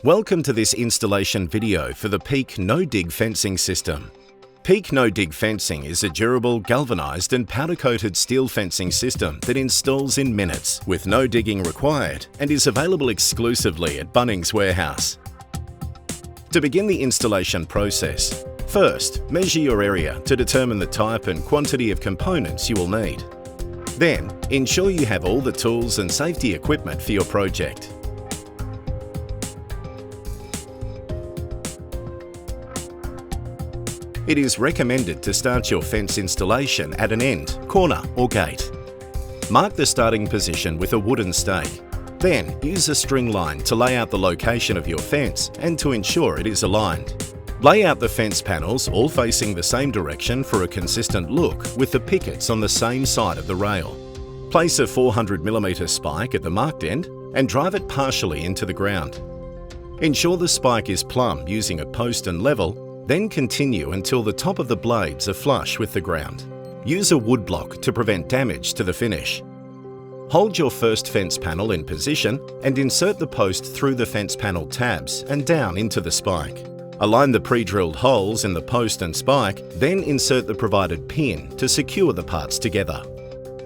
Welcome to this installation video for the Peak No-Dig fencing system. Peak No-Dig fencing is a durable, galvanized and powder-coated steel fencing system that installs in minutes with no digging required and is available exclusively at Bunnings Warehouse. To begin the installation process, first, measure your area to determine the type and quantity of components you will need. Then, ensure you have all the tools and safety equipment for your project. It is recommended to start your fence installation at an end, corner or gate. Mark the starting position with a wooden stake. Then use a string line to lay out the location of your fence and to ensure it is aligned. Lay out the fence panels all facing the same direction for a consistent look with the pickets on the same side of the rail. Place a 400mm spike at the marked end and drive it partially into the ground. Ensure the spike is plumb using a post and level. Then continue until the top of the blades are flush with the ground. Use a wood block to prevent damage to the finish. Hold your first fence panel in position and insert the post through the fence panel tabs and down into the spike. Align the pre-drilled holes in the post and spike, then insert the provided pin to secure the parts together.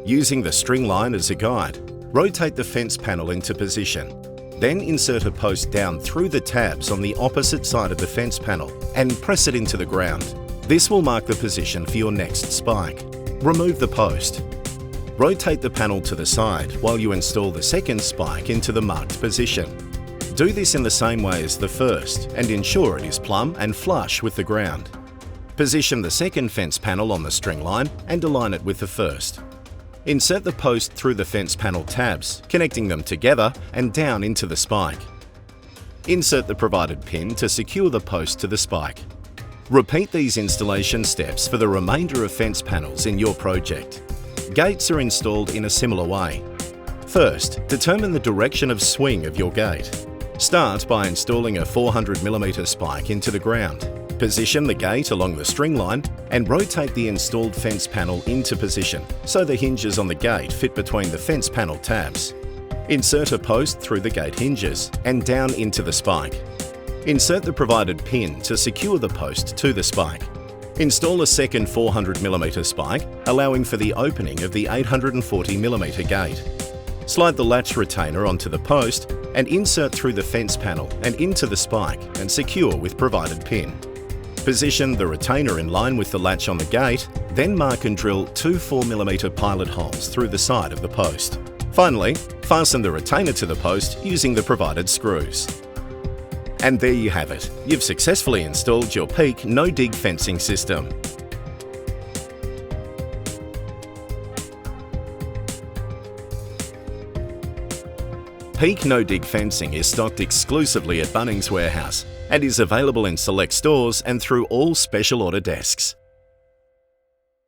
Using the string line as a guide, rotate the fence panel into position. Then insert a post down through the tabs on the opposite side of the fence panel and press it into the ground. This will mark the position for your next spike. Remove the post. Rotate the panel to the side while you install the second spike into the marked position. Do this in the same way as the first and ensure it is plumb and flush with the ground. Position the second fence panel on the string line and align it with the first. Insert the post through the fence panel tabs, connecting them together and down into the spike. Insert the provided pin to secure the post to the spike. Repeat these installation steps for the remainder of fence panels in your project. Gates are installed in a similar way. First, determine the direction of swing of your gate. Start by installing a 400mm spike into the ground. Position the gate along the string line and rotate the installed fence panel into position so the hinges on the gate fit between the fence panel tabs. Insert a post through the gate hinges and down into the spike. Insert the provided pin to secure the post to the spike. Install a second 400mm spike, allowing for the opening of the 840mm gate. Slide the latch retainer onto the post and insert through the fence panel and into the spike and secure with provided pin. Position the retainer in line with the latch on the gate, then mark and drill two 4mm pilot holes through the side of the post. Finally, fasten the retainer to the post using the provided screws. And there you have it. You've successfully installed your Peak No-Dig fencing system. Peak No-Dig fencing is stocked exclusively at Bunnings Warehouse and is available in select stores and through all special order desks.